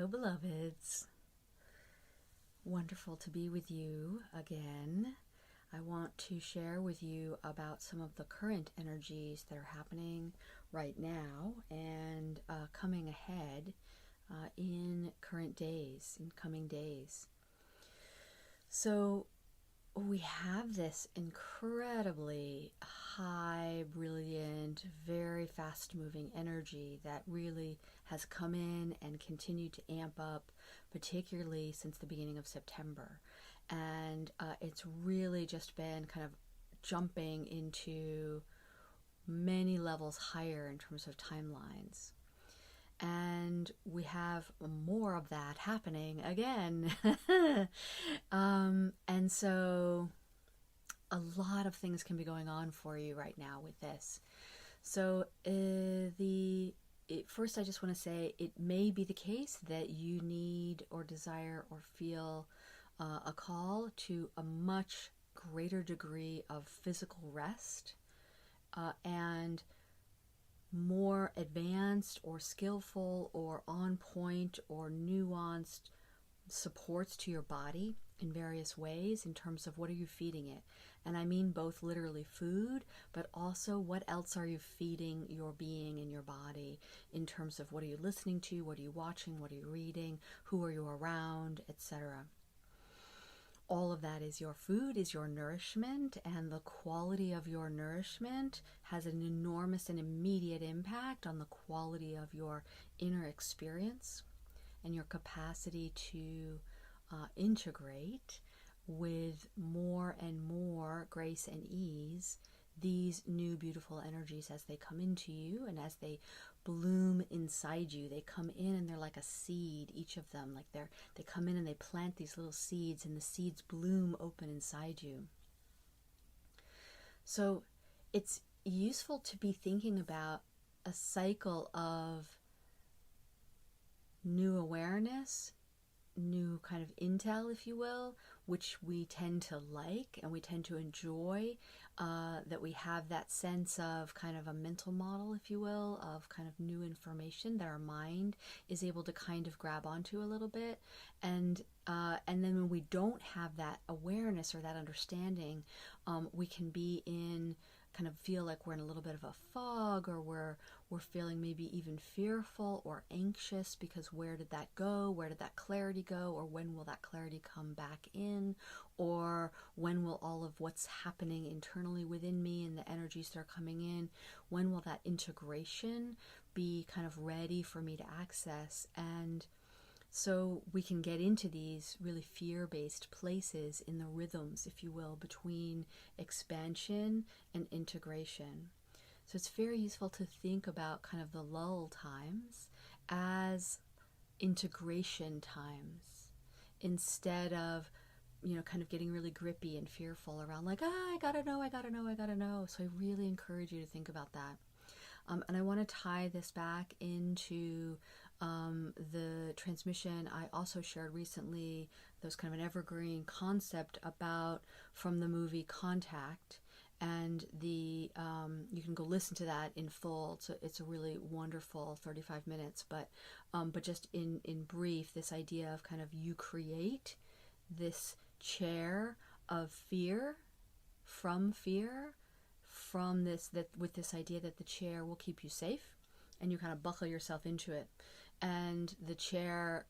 Hello, beloveds. Wonderful to be with you again. I want to share with you about some of the current energies that are happening right now and coming ahead in current days, in coming days. So we have this incredibly high, brilliant, very fast-moving energy that really has come in and continued to amp up, particularly since the beginning of September. And it's really just been kind of jumping into many levels higher in terms of timelines. And we have more of that happening again. And so a lot of things can be going on for you right now with this. So first I just want to say it may be the case that you need or desire or feel a call to a much greater degree of physical rest and more advanced or skillful or on point or nuanced supports to your body in various ways in terms of what are you feeding it. And I mean both literally food, but also what else are you feeding your being and your body in terms of what are you listening to, what are you watching, what are you reading, who are you around, etc. All of that is your food, is your nourishment, and the quality of your nourishment has an enormous and immediate impact on the quality of your inner experience and your capacity to integrate with more and more grace and ease these new beautiful energies as they come into you and as they bloom inside you. They come in and they're like a seed, each of them, like they come in and they plant these little seeds and the seeds bloom open inside you. So it's useful to be thinking about a cycle of new awareness, new kind of intel, if you will, which we tend to like and we tend to enjoy, that we have that sense of kind of a mental model, if you will, of kind of new information that our mind is able to kind of grab onto a little bit. And then when we don't have that awareness or that understanding, we can be in kind of feel like we're in a little bit of a fog, or we're feeling maybe even fearful or anxious because where did that go? Where did that clarity go? Or when will that clarity come back in? Or when will all of what's happening internally within me and the energies that are coming in, when will that integration be kind of ready for me to access? And so we can get into these really fear-based places in the rhythms, if you will, between expansion and integration. So it's very useful to think about kind of the lull times as integration times instead of, kind of getting really grippy and fearful around like, I gotta know. So I really encourage you to think about that. And I want to tie this back into the transmission I also shared recently. There's kind of an evergreen concept about from the movie Contact, and you can go listen to that in full. It's a really wonderful 35 minutes, but just in brief, this idea of kind of you create this chair of fear from this, that with this idea that the chair will keep you safe, and you kind of buckle yourself into it. And the chair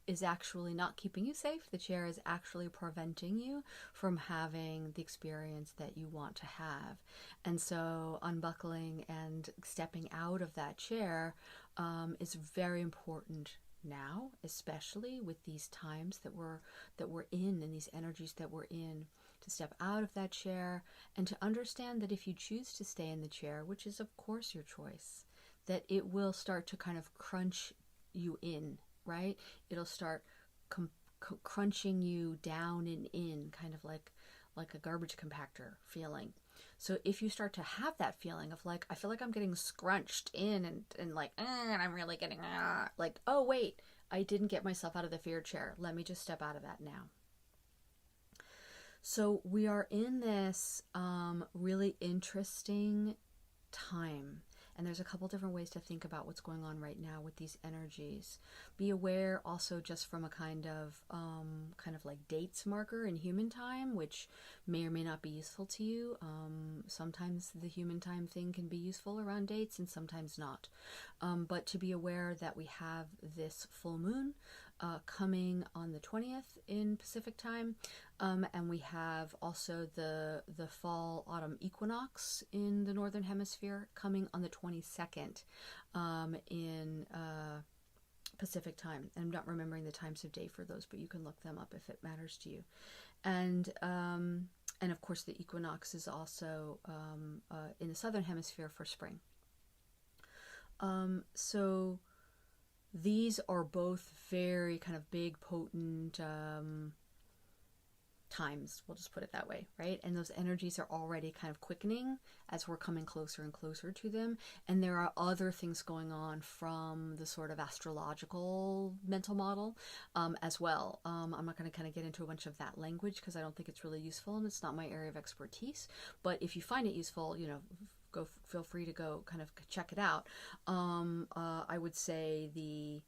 is actually not keeping you safe. The chair is actually preventing you from having the experience that you want to have. And so unbuckling and stepping out of that chair is very important now, especially with these times that we're in and these energies that we're in, to step out of that chair and to understand that if you choose to stay in the chair, which is of course your choice, that it will start to kind of crunch you in, right? It'll start crunching you down and in, kind of like a garbage compactor feeling. So if you start to have that feeling of like, I feel like I'm getting scrunched in and like, and I'm really getting, like, oh wait, I didn't get myself out of the fear chair. Let me just step out of that now. So we are in this really interesting time. And there's a couple different ways to think about what's going on right now with these energies. Be aware also just from a kind of like dates marker in human time, which may or may not be useful to you. Sometimes the human time thing can be useful around dates and sometimes not. But to be aware that we have this full moon coming on the 20th in Pacific time, and we have also the fall-autumn equinox in the northern hemisphere coming on the 22nd in Pacific time. I'm not remembering the times of day for those, but you can look them up if it matters to you. And of course the equinox is also in the southern hemisphere for spring. So these are both very kind of big, potent times, we'll just put it that way, right? And those energies are already kind of quickening as we're coming closer and closer to them. And there are other things going on from the sort of astrological mental model as well. I'm not going to kind of get into a bunch of that language because I don't think it's really useful and it's not my area of expertise. But if you find it useful, feel free to go kind of check it out. I would say the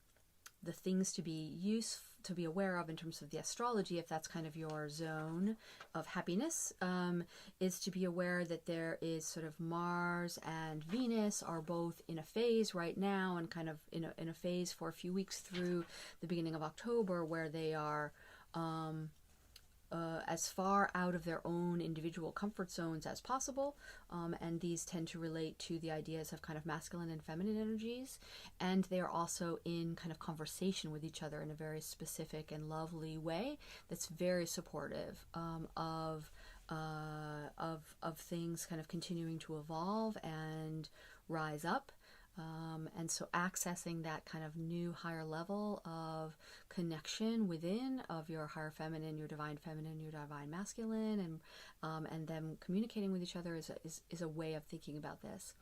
things to be aware of in terms of the astrology, if that's kind of your zone of happiness, is to be aware that there is sort of Mars and Venus are both in a phase right now and kind of in a phase for a few weeks through the beginning of October where they are as far out of their own individual comfort zones as possible, and these tend to relate to the ideas of kind of masculine and feminine energies, and they are also in kind of conversation with each other in a very specific and lovely way that's very supportive of things kind of continuing to evolve and rise up. And so accessing that kind of new higher level of connection within of your higher feminine, your divine masculine, and them communicating with each other is a way of thinking about this.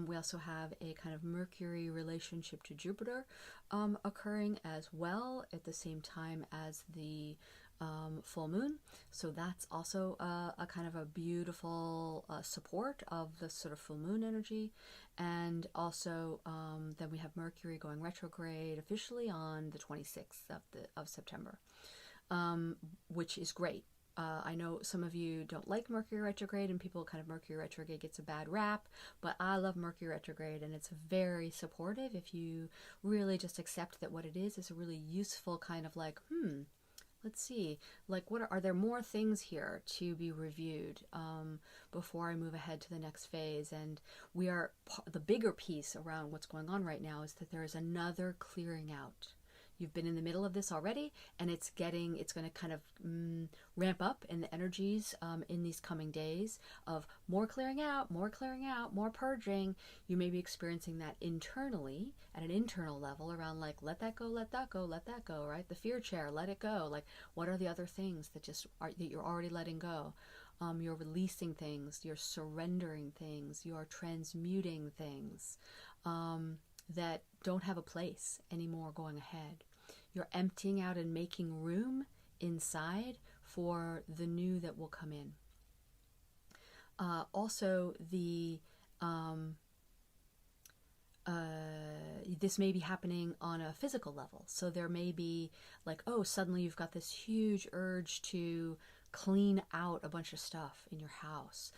We also have a kind of Mercury relationship to Jupiter occurring as well at the same time as the full moon. So that's also a kind of a beautiful support of the sort of full moon energy. And also then we have Mercury going retrograde officially on the 26th of September, which is great. I know some of you don't like Mercury retrograde, and Mercury retrograde gets a bad rap, but I love Mercury retrograde, and it's very supportive if you really just accept that what it is a really useful kind of like, let's see, like are there more things here to be reviewed before I move ahead to the next phase? And the bigger piece around what's going on right now is that there is another clearing out. You've been in the middle of this already, and it's going to kind of ramp up in the energies in these coming days of more clearing out, more purging. You may be experiencing that internally at an internal level around like, let that go, right? The fear chair, let it go. Like, what are the other things that you're already letting go? You're releasing things, you're surrendering things, you're transmuting things that don't have a place anymore going ahead. You're emptying out and making room inside for the new that will come in. Also, this may be happening on a physical level. So there may be like, suddenly you've got this huge urge to clean out a bunch of stuff in your house.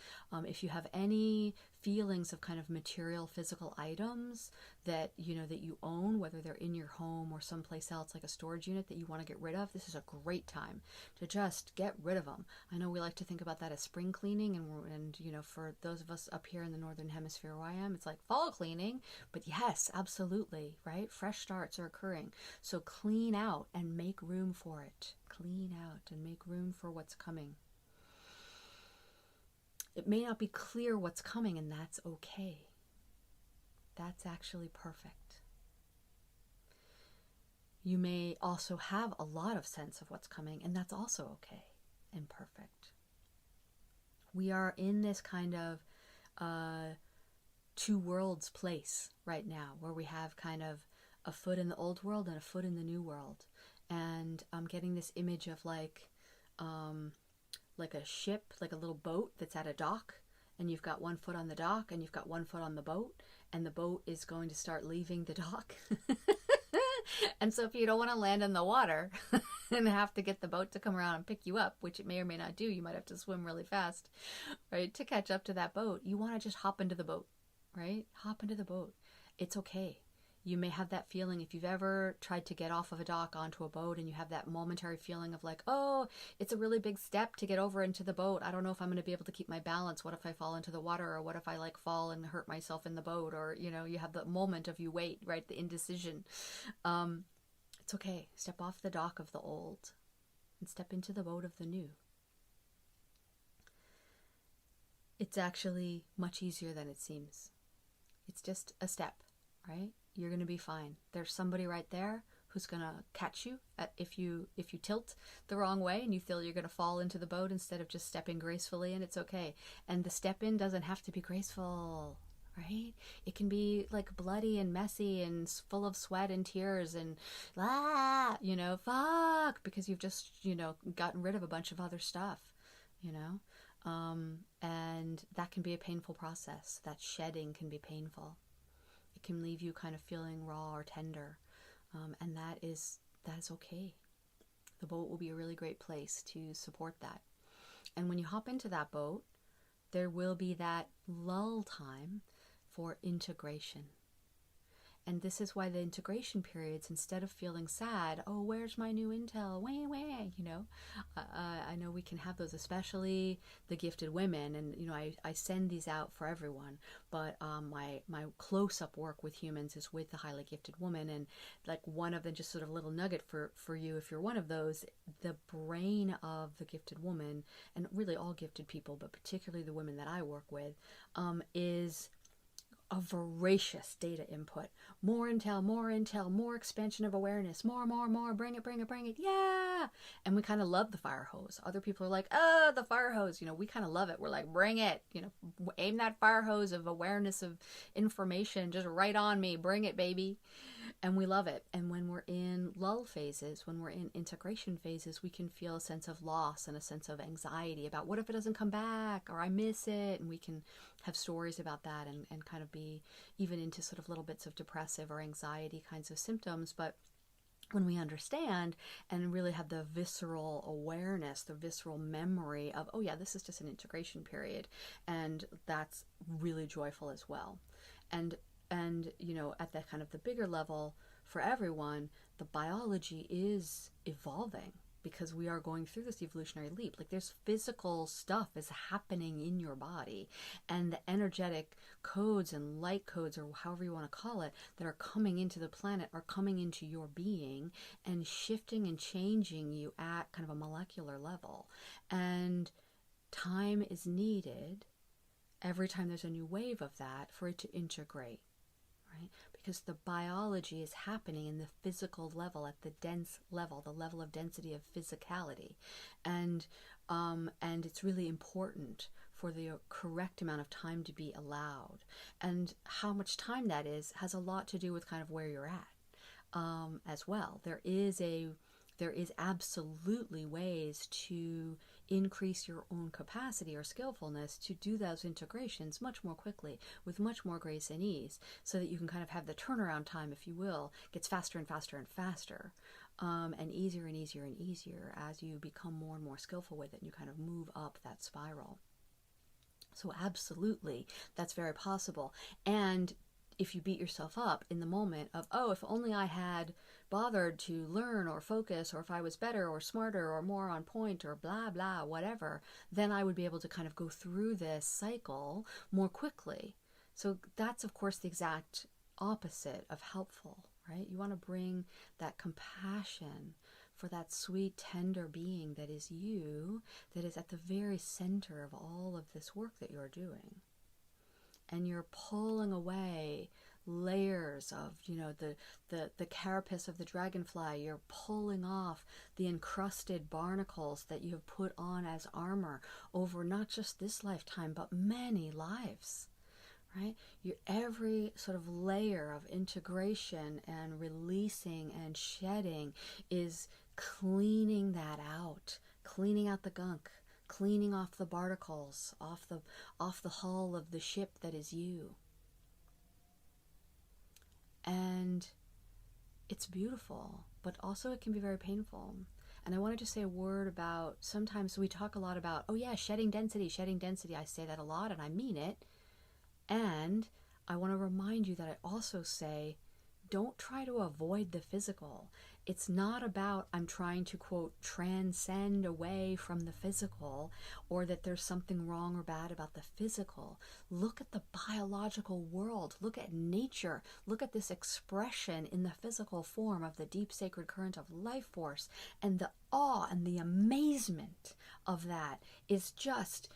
If you have any feelings of kind of material physical items that you own, whether they're in your home or someplace else like a storage unit that you want to get rid of, this is a great time to just get rid of them. I know we like to think about that as spring cleaning, and for those of us up here in the northern hemisphere where I am, it's like fall cleaning, but yes, absolutely, right? Fresh starts are occurring. So clean out and make room for it. Clean out and make room for what's coming. It may not be clear what's coming, and that's okay. That's actually perfect. You may also have a lot of sense of what's coming, and that's also okay and perfect. We are in this kind of two worlds place right now, where we have kind of a foot in the old world and a foot in the new world. And I'm getting this image of like a ship, like a little boat that's at a dock, and you've got one foot on the dock and you've got one foot on the boat, and the boat is going to start leaving the dock. And so if you don't want to land in the water and have to get the boat to come around and pick you up, which it may or may not do, you might have to swim really fast, right, to catch up to that boat. You want to just hop into the boat, right? Hop into the boat. It's okay. You may have that feeling if you've ever tried to get off of a dock onto a boat and you have that momentary feeling of like, oh, it's a really big step to get over into the boat. I don't know if I'm going to be able to keep my balance. What if I fall into the water? Or what if I like fall and hurt myself in the boat? Or, you know, you have the moment of you wait, right? The indecision. It's okay. Step off the dock of the old and step into the boat of the new. It's actually much easier than it seems. It's just a step, right? You're going to be fine. There's somebody right there who's going to catch you if you tilt the wrong way and you feel you're going to fall into the boat instead of just stepping gracefully, and it's okay. And the step in doesn't have to be graceful, right? It can be like bloody and messy and full of sweat and tears and you know, fuck, because you've just, you know, gotten rid of a bunch of other stuff, you know, and that can be a painful process. That shedding can be painful. It can leave you kind of feeling raw or tender, and that is okay. The boat will be a really great place to support that. And when you hop into that boat, there will be that lull time for integration. And this is why the integration periods, instead of feeling sad, oh, where's my new intel? Wah, you know, I know we can have those, especially the gifted women. And, you know, I send these out for everyone. But my close-up work with humans is with the highly gifted woman. And like one of them, just sort of a little nugget for you, if you're one of those, the brain of the gifted woman, and really all gifted people, but particularly the women that I work with, is a voracious data input. More intel, more expansion of awareness, more, bring it, yeah! And we kind of love the fire hose. Other people are like, oh, the fire hose, you know, we kind of love it. We're like, bring it, you know, aim that fire hose of awareness, of information, just right on me, bring it, baby. And we love it. And when we're in lull phases, when we're in integration phases, we can feel a sense of loss and a sense of anxiety about what if it doesn't come back, or I miss it. And we can have stories about that and kind of be even into sort of little bits of depressive or anxiety kinds of symptoms. But when we understand and really have the visceral awareness, the visceral memory of, oh yeah, this is just an integration period, and that's really joyful as well. And, you know, at that kind of the bigger level for everyone, the biology is evolving because we are going through this evolutionary leap. Like there's physical stuff is happening in your body, and the energetic codes and light codes, or however you want to call it, that are coming into the planet are coming into your being and shifting and changing you at kind of a molecular level. And time is needed every time there's a new wave of that for it to integrate. Right? Because the biology is happening in the physical level, at the dense level, the level of density of physicality, and it's really important for the correct amount of time to be allowed. And how much time that is has a lot to do with kind of where you're at as well. There is absolutely ways to increase your own capacity or skillfulness to do those integrations much more quickly, with much more grace and ease, so that you can kind of have the turnaround time, if you will, gets faster and faster and faster, and easier and easier and easier as you become more and more skillful with it, and you kind of move up that spiral. So absolutely, that's very possible. And if you beat yourself up in the moment of, oh, if only I had bothered to learn or focus, or if I was better or smarter or more on point or blah, blah, whatever, then I would be able to kind of go through this cycle more quickly. So that's, of course, the exact opposite of helpful, right? You want to bring that compassion for that sweet, tender being that is you, that is at the very center of all of this work that you're doing. And you're pulling away layers of, you know, the carapace of the dragonfly. You're pulling off the encrusted barnacles that you have put on as armor over not just this lifetime, but many lives, right? Every sort of layer of integration and releasing and shedding is cleaning that out, cleaning out the gunk, cleaning off the barnacles, off the hull of the ship that is you. it's beautiful, but also it can be very painful. And I wanted to say a word about, sometimes we talk a lot about, oh yeah, shedding density, shedding density. I say that a lot and I mean it. And I want to remind you that I also say, don't try to avoid the physical. It's not about I'm trying to, quote, transcend away from the physical, or that there's something wrong or bad about the physical. Look at the biological world. Look at nature. Look at this expression in the physical form of the deep sacred current of life force. And the awe and the amazement of that is just,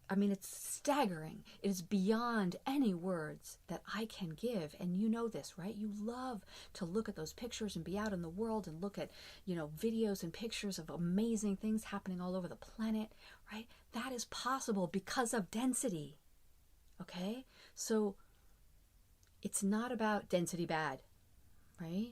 I mean, it's staggering. It is beyond any words that I can give. And you know this, right? You love to look at those pictures and be out in the world and look at, videos and pictures of amazing things happening all over the planet, right? That is possible because of density. Okay? So it's not about density bad, right?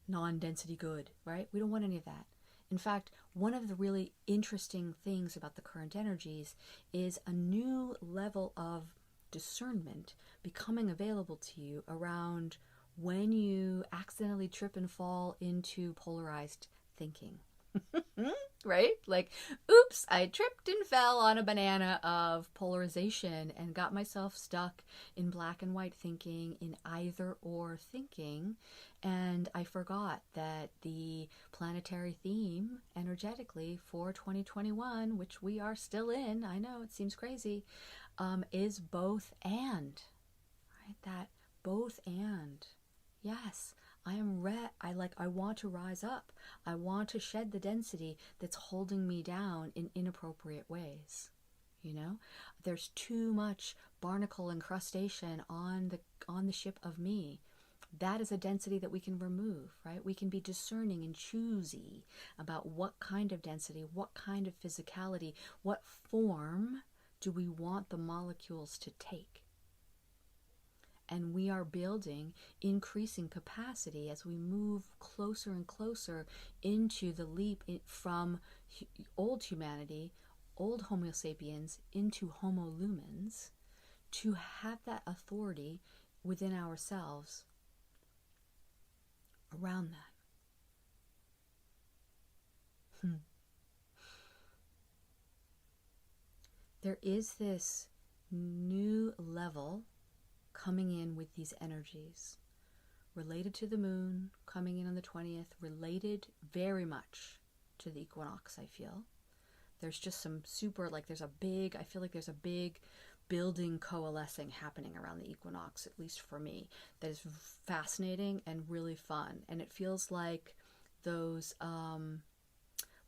Non-density good, right? We don't want any of that. In fact, one of the really interesting things about the current energies is a new level of discernment becoming available to you around when you accidentally trip and fall into polarized thinking. Right? Like, oops, I tripped and fell on a banana of polarization and got myself stuck in black and white thinking, in either or thinking, and I forgot that the planetary theme energetically for 2021, which we are still in, I know it seems crazy, is both and, right? That both and. Yes, I am I want to rise up. I want to shed the density that's holding me down in inappropriate ways. There's too much barnacle incrustation on the ship of me. That is a density that we can remove, right? We can be discerning and choosy about what kind of density, what kind of physicality, what form do we want the molecules to take. And we are building increasing capacity as we move closer and closer into the leap from old humanity, old Homo sapiens, into Homo lumens, to have that authority within ourselves around that. There is this new level coming in with these energies related to the moon, coming in on the 20th, related very much to the equinox, I feel. There's just some super, I feel like there's a big building coalescing happening around the equinox, at least for me, that is fascinating and really fun. And it feels like those,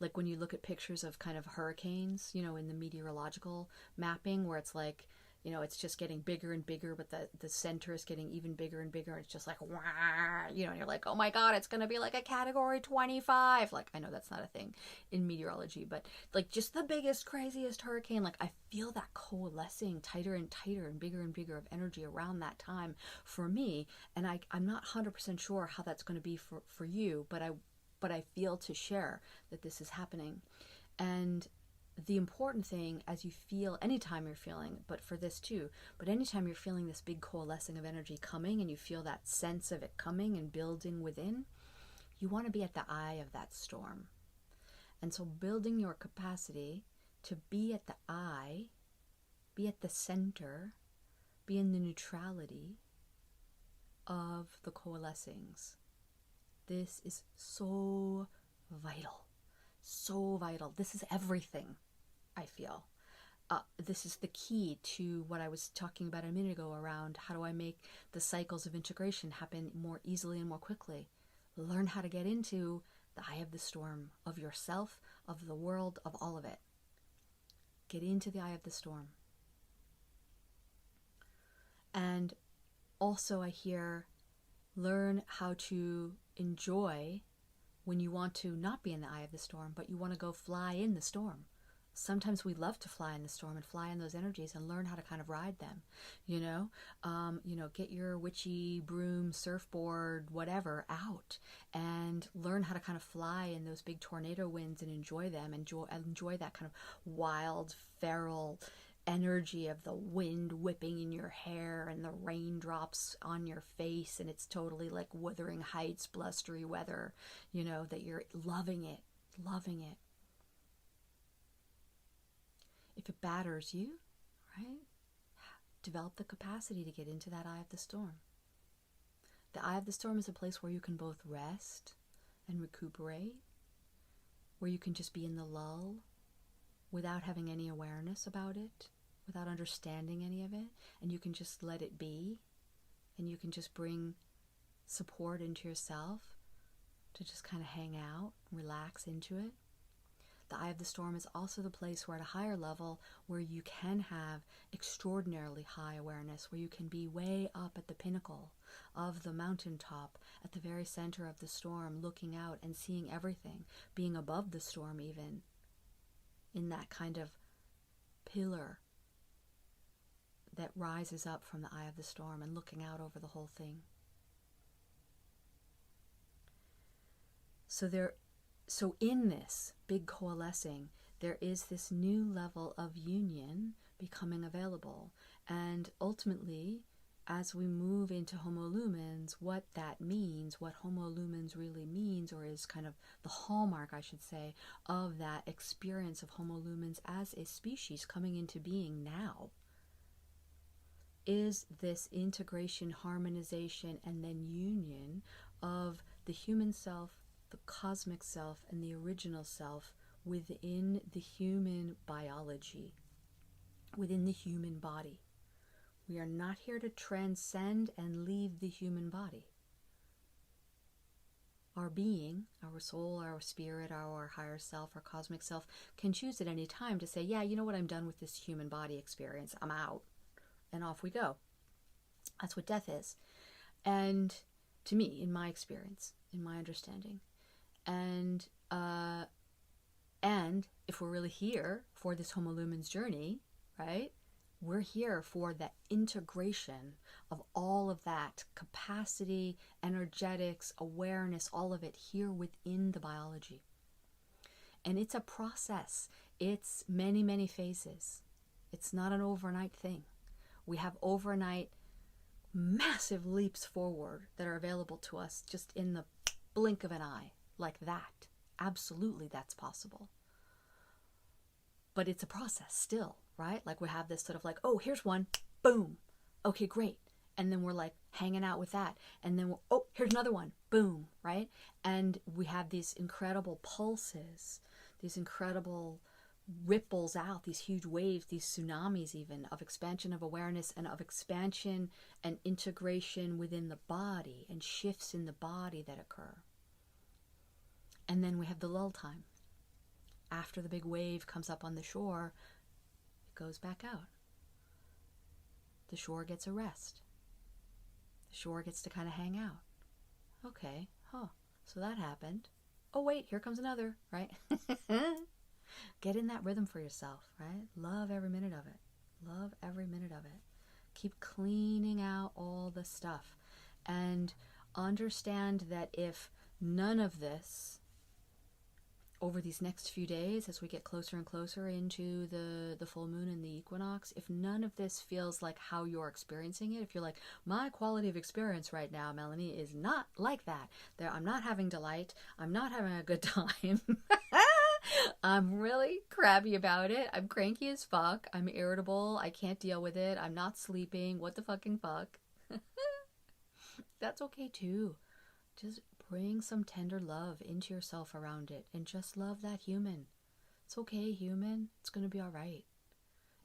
like when you look at pictures of kind of hurricanes, in the meteorological mapping, where it's like, it's just getting bigger and bigger, but the center is getting even bigger and bigger. It's just like, wah, and you're like, oh my God, it's going to be like a category 25. Like, I know that's not a thing in meteorology, but like just the biggest, craziest hurricane. Like, I feel that coalescing tighter and tighter and bigger of energy around that time for me. And I'm not 100% sure how that's going to be for you, but I feel to share that this is happening. And the important thing, as you feel, anytime you're feeling, but for this too, but anytime you're feeling this big coalescing of energy coming, and you feel that sense of it coming and building within, you want to be at the eye of that storm. And so building your capacity to be at the eye, be at the center, be in the neutrality of the coalescings. This is so vital. So vital. This is everything, I feel. This is the key to what I was talking about a minute ago around how do I make the cycles of integration happen more easily and more quickly. Learn how to get into the eye of the storm of yourself, of the world, of all of it. Get into the eye of the storm. And also I hear, learn how to enjoy when you want to not be in the eye of the storm, but you want to go fly in the storm. Sometimes we love to fly in the storm and fly in those energies and learn how to kind of ride them, get your witchy broom, surfboard, whatever out and learn how to kind of fly in those big tornado winds and enjoy them, enjoy that kind of wild, feral energy of the wind whipping in your hair and the raindrops on your face, and it's totally like Wuthering Heights, blustery weather, you know, that you're loving it, loving it. If it batters you, right, develop the capacity to get into that eye of the storm. The eye of the storm is a place where you can both rest and recuperate, where you can just be in the lull without having any awareness about it, without understanding any of it, and you can just let it be, and you can just bring support into yourself to just kind of hang out, relax into it. The eye of the storm is also the place where at a higher level where you can have extraordinarily high awareness, where you can be way up at the pinnacle of the mountaintop, at the very center of the storm, looking out and seeing everything, being above the storm even, in that kind of pillar that rises up from the eye of the storm and looking out over the whole thing. So in this big coalescing, there is this new level of union becoming available. And ultimately, as we move into Homo Lumens, what that means, what Homo Lumens really means, or is kind of the hallmark, I should say, of that experience of Homo Lumens as a species coming into being now, is this integration, harmonization, and then union of the human self, the cosmic self, and the original self within the human biology, within the human body. We are not here to transcend and leave the human body. Our being, our soul, our spirit, our higher self, our cosmic self, can choose at any time to say, yeah, you know what, I'm done with this human body experience. I'm out. And off we go. That's what death is. And to me, in my experience, in my understanding. And if we're really here for this Homo Lumens journey, right, we're here for that integration of all of that capacity, energetics, awareness, all of it here within the biology. And it's a process. It's many, many phases. It's not an overnight thing. We have overnight massive leaps forward that are available to us just in the blink of an eye, like that. Absolutely, that's possible. But it's a process still, right? Like we have this sort of like, oh, here's one, boom. Okay, great. And then we're like hanging out with that. And then, oh, here's another one, boom, right? And we have these incredible pulses, these incredible ripples out, these huge waves, these tsunamis even, of expansion of awareness and of expansion and integration within the body and shifts in the body that occur. And then we have the lull time. After the big wave comes up on the shore, it goes back out. The shore gets a rest. The shore gets to kind of hang out. Okay, so that happened. Oh wait, here comes another, right? Get in that rhythm for yourself, right? Love every minute of it. Love every minute of it. Keep cleaning out all the stuff. And understand that if none of this, over these next few days, as we get closer and closer into the full moon and the equinox, if none of this feels like how you're experiencing it, if you're like, my quality of experience right now, Melanie, is not like that. I'm not having delight. I'm not having a good time. I'm really crabby about it. I'm cranky as fuck. I'm irritable. I can't deal with it. I'm not sleeping. What the fucking fuck? That's okay too. Just bring some tender love into yourself around it and just love that human. It's okay, human. It's going to be all right.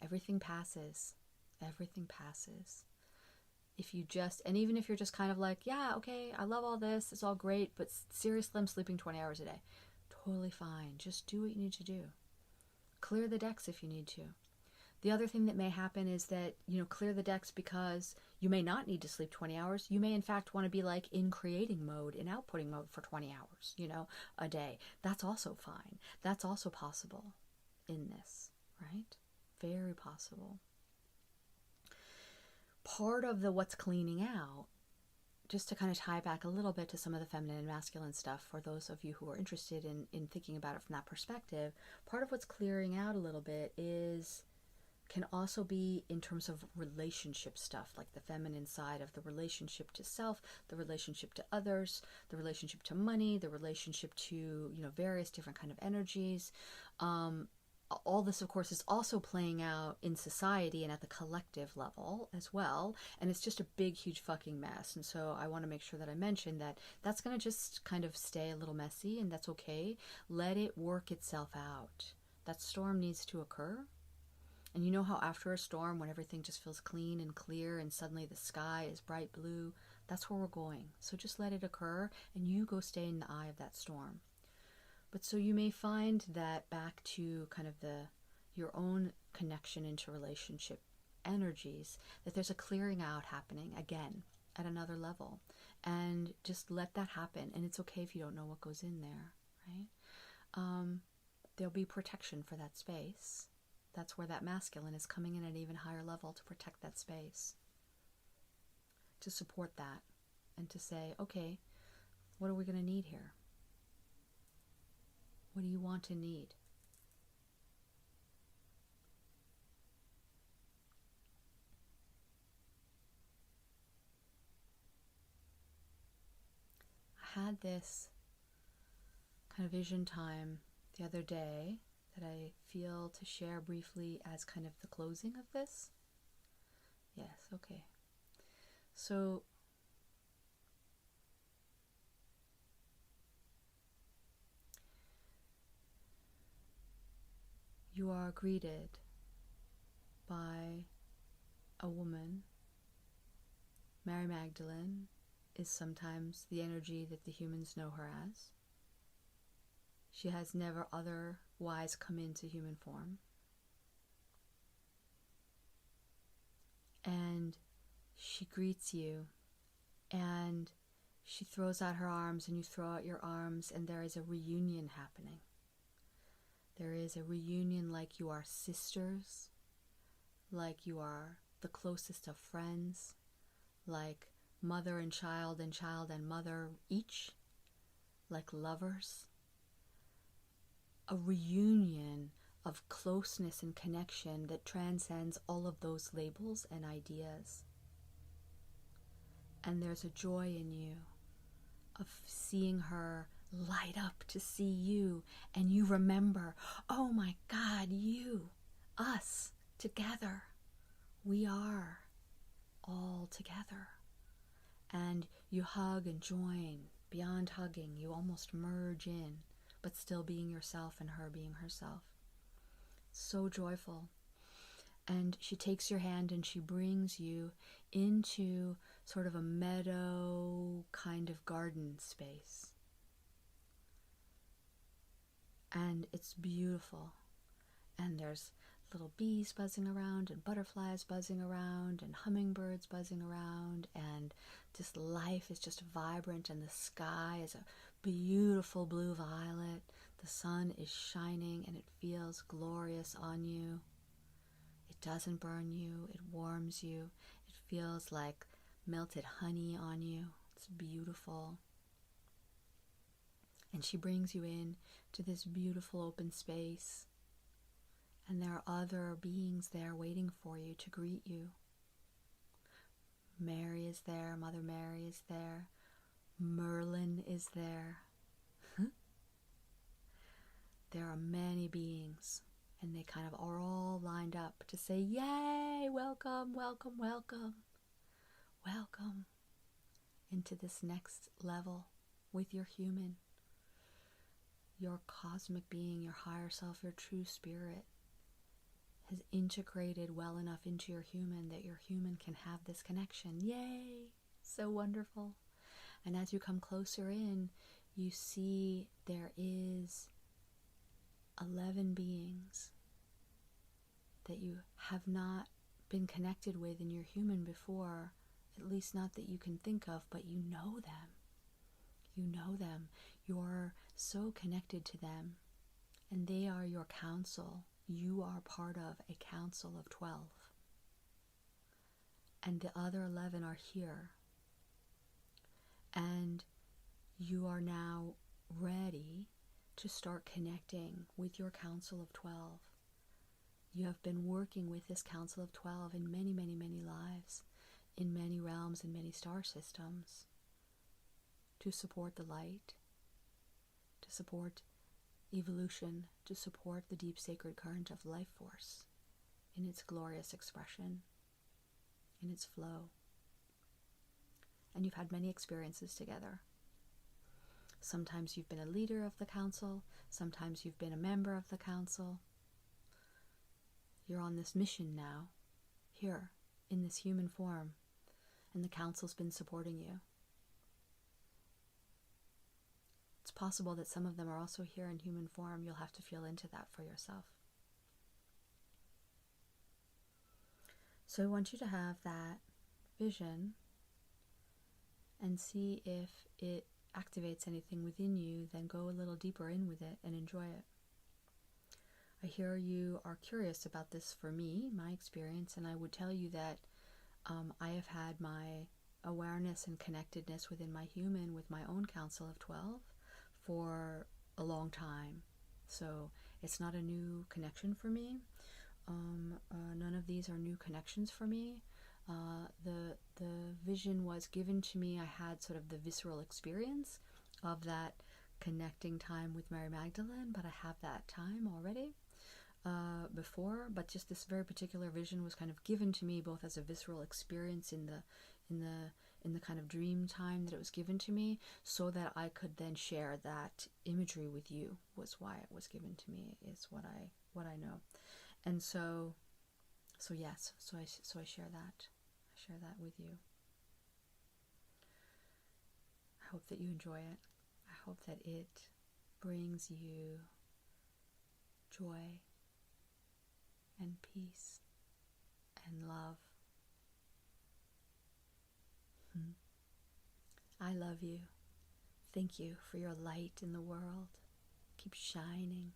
Everything passes. Everything passes. If you just, and even if you're just kind of like, yeah, okay, I love all this. It's all great, but seriously, I'm sleeping 20 hours a day. Totally fine. Just do what you need to do. Clear the decks if you need to. The other thing that may happen is that, clear the decks because you may not need to sleep 20 hours. You may, in fact, want to be like in creating mode, in outputting mode for 20 hours, a day. That's also fine. That's also possible in this, right? Very possible. Part of the what's cleaning out, just to kind of tie back a little bit to some of the feminine and masculine stuff for those of you who are interested in thinking about it from that perspective, part of what's clearing out a little bit is can also be in terms of relationship stuff, like the feminine side of the relationship to self, the relationship to others, the relationship to money, the relationship to, various different kind of energies. All this, of course, is also playing out in society and at the collective level as well. And it's just a big, huge fucking mess. And so I want to make sure that I mention that that's going to just kind of stay a little messy, and that's okay. Let it work itself out. That storm needs to occur. And you know how after a storm, when everything just feels clean and clear and suddenly the sky is bright blue, that's where we're going. So just let it occur, and you go stay in the eye of that storm. But so you may find that back to kind of your own connection into relationship energies, that there's a clearing out happening again at another level. And just let that happen. And it's okay if you don't know what goes in there, right? There'll be protection for that space. That's where that masculine is coming in at an even higher level to protect that space, to support that, and to say, okay, what are we going to need here? What do you want to need? I had this kind of vision time the other day that I feel to share briefly as kind of the closing of this. Yes, okay. So you are greeted by a woman. Mary Magdalene is sometimes the energy that the humans know her as. She has never otherwise come into human form. And she greets you, and she throws out her arms, and you throw out your arms, and there is a reunion happening. There is a reunion like you are sisters, like you are the closest of friends, like mother and child and mother each, like lovers. A reunion of closeness and connection that transcends all of those labels and ideas. And there's a joy in you of seeing her light up to see you, and you remember, oh my God, you, us, together, we are all together. And you hug and join. Beyond hugging, you almost merge in, but still being yourself and her being herself. So joyful. And she takes your hand and she brings you into sort of a meadow kind of garden space. And it's beautiful. And there's little bees buzzing around, and butterflies buzzing around, and hummingbirds buzzing around, and just life is just vibrant, and the sky is a beautiful blue violet. The sun is shining, and it feels glorious on you. It doesn't burn you, it warms you. It feels like melted honey on you. It's beautiful. And she brings you in to this beautiful open space. And there are other beings there waiting for you to greet you. Mary is there, Mother Mary is there, Merlin is there. There are many beings, and they kind of are all lined up to say, yay, welcome, welcome, welcome, welcome into this next level with your human, your cosmic being, your higher self, your true spirit has integrated well enough into your human that your human can have this connection. Yay! So wonderful. And as you come closer in, you see there is 11 beings that you have not been connected with in your human before, at least not that you can think of, but you know them. You know them. You're so connected to them, and they are your council. You are part of a council of 12. And the other 11 are here. And you are now ready to start connecting with your council of 12 You have been working with this Council of 12 in many, many, many lives, in many realms, in many star systems, to support the light, to support evolution, to support the deep sacred current of life force in its glorious expression, in its flow. And you've had many experiences together. Sometimes you've been a leader of the council, sometimes you've been a member of the council. You're on this mission now, here, in this human form, and the council's been supporting you. It's possible that some of them are also here in human form. You'll have to feel into that for yourself. So I want you to have that vision and see if it activates anything within you, then go a little deeper in with it and enjoy it. I hear you are curious about this for me, my experience, and I would tell you that I have had my awareness and connectedness within my human with my own Council of 12 for a long time. So it's not a new connection for me. None of these are new connections for me. The vision was given to me. I had sort of the visceral experience of that connecting time with Mary Magdalene, but I have that time already before. But just this very particular vision was kind of given to me both as a visceral experience in the kind of dream time that it was given to me, so that I could then share that imagery with you. Was why it was given to me, is what I know. And so yes, so I share that. I share that with you. I hope that you enjoy it. I hope that it brings you joy and peace and love. I love you. Thank you for your light in the world. Keep shining.